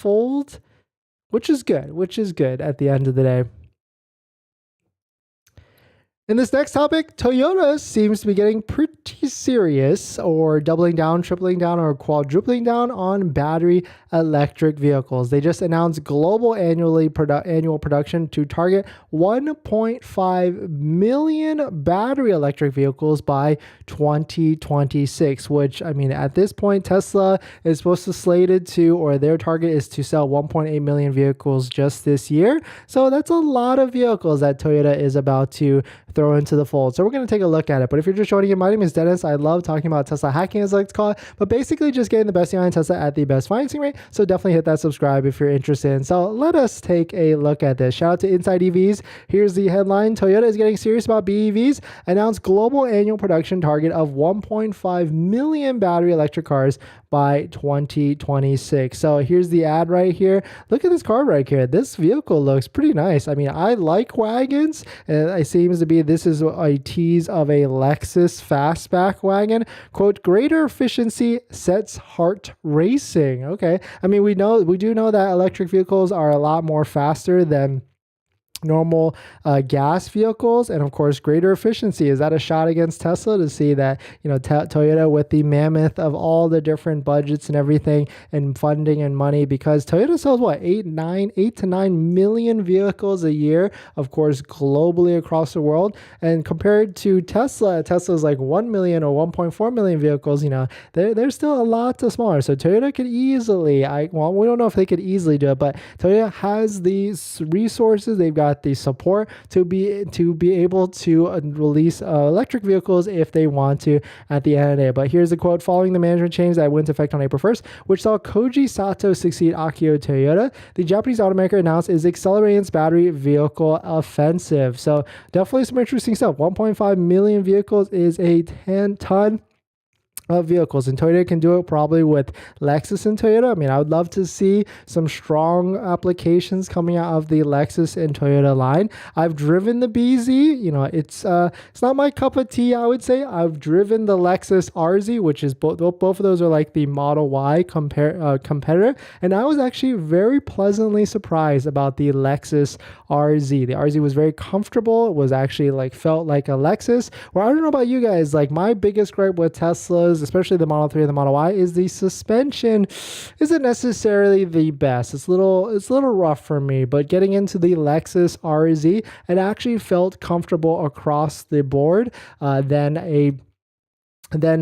Fold, which is good at the end of the day. In this next topic, Toyota seems to be getting pretty serious, or doubling down, tripling down, or quadrupling down on battery electric vehicles. They just announced global annual production to target 1.5 million battery electric vehicles by 2026, which, I mean, at this point, Tesla is supposed to slated to, or their target is to sell 1.8 million vehicles just this year. So that's a lot of vehicles that Toyota is about to throw into the fold. So we're going to take a look at it. But if you're just joining in, my name is Dennis. I love talking about Tesla hacking, as I like to call it, but basically just getting the best deal on Tesla at the best financing rate. So definitely hit that subscribe if you're interested. So let us take a look at this. Shout out to Inside EVs. Here's the headline. Toyota is getting serious about BEVs. Announced global annual production target of 1.5 million battery electric cars by 2026. So here's the ad right here. Look at this car right here. This vehicle looks pretty nice. I mean, I like wagons. It seems to be, this is a tease of a Lexus fastback wagon. Quote, greater efficiency sets heart racing. Okay. I mean, we do know that electric vehicles are a lot more faster than normal gas vehicles, and of course greater efficiency. Is that a shot against Tesla to see that, you know, Toyota with the mammoth of all the different budgets and everything and funding and money, because Toyota sells what, 8 to 9 million vehicles a year, of course globally across the world, and compared to Tesla's like 1 million or 1.4 million vehicles, you know, they're still a lot smaller. So Toyota could easily, well, we don't know if they could easily do it, but Toyota has these resources, they've got the support to be able to release electric vehicles if they want to at the end of the day. But here's the quote: following the management change that went into effect on April 1st, which saw Koji Sato succeed Akio Toyoda, the Japanese automaker announced is accelerating its battery vehicle offensive. So definitely some interesting stuff. 1.5 million vehicles is a 10-ton of vehicles, and Toyota can do it probably with Lexus and Toyota. I mean, I would love to see some strong applications coming out of the Lexus and Toyota line. I've driven the BZ, you know, it's not my cup of tea, I would say. I've driven the Lexus RZ, which is both of those are like the Model Y competitor, and I was actually very pleasantly surprised about the Lexus RZ. The RZ was very comfortable. It was actually like felt like a Lexus. Well, I don't know about you guys, like my biggest gripe with Teslas, especially the Model 3 and the Model Y, is the suspension isn't necessarily the best. It's a little rough for me, but getting into the Lexus RZ, it actually felt comfortable across the board than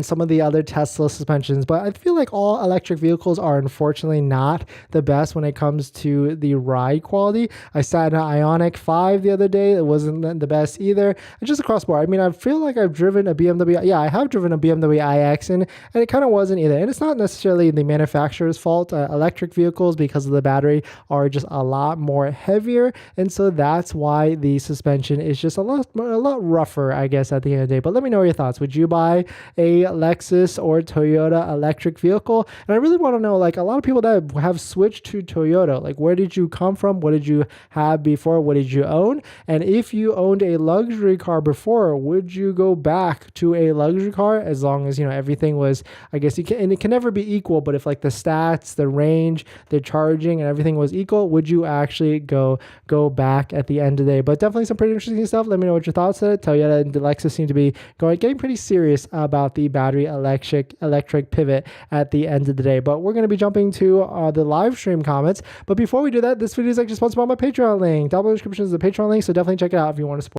some of the other Tesla suspensions. But I feel like all electric vehicles are unfortunately not the best when it comes to the ride quality. I sat in an Ioniq 5 the other day. It wasn't the best either. And just across the board, I mean, I feel like I've driven a BMW. Yeah, I have driven a BMW iX, and it kind of wasn't either. And it's not necessarily the manufacturer's fault. Electric vehicles, because of the battery, are just a lot more heavier. And so that's why the suspension is just a lot rougher, I guess, at the end of the day. But let me know your thoughts. Would you buy a Lexus or Toyota electric vehicle? And I really want to know, like, a lot of people that have switched to Toyota, like, where did you come from? What did you have before? What did you own? And if you owned a luxury car before, would you go back to a luxury car, as long as, you know, everything was, I guess you can, and it can never be equal, but if like the stats, the range, the charging, and everything was equal, would you actually go back at the end of the day? But definitely some pretty interesting stuff. Let me know what your thoughts are. Toyota and Lexus seem to be getting pretty serious about the battery electric pivot at the end of the day. But we're going to be jumping to the live stream comments. But before we do that, this video is actually sponsored by my Patreon link. Down below in the description is the Patreon link, so definitely check it out if you want to support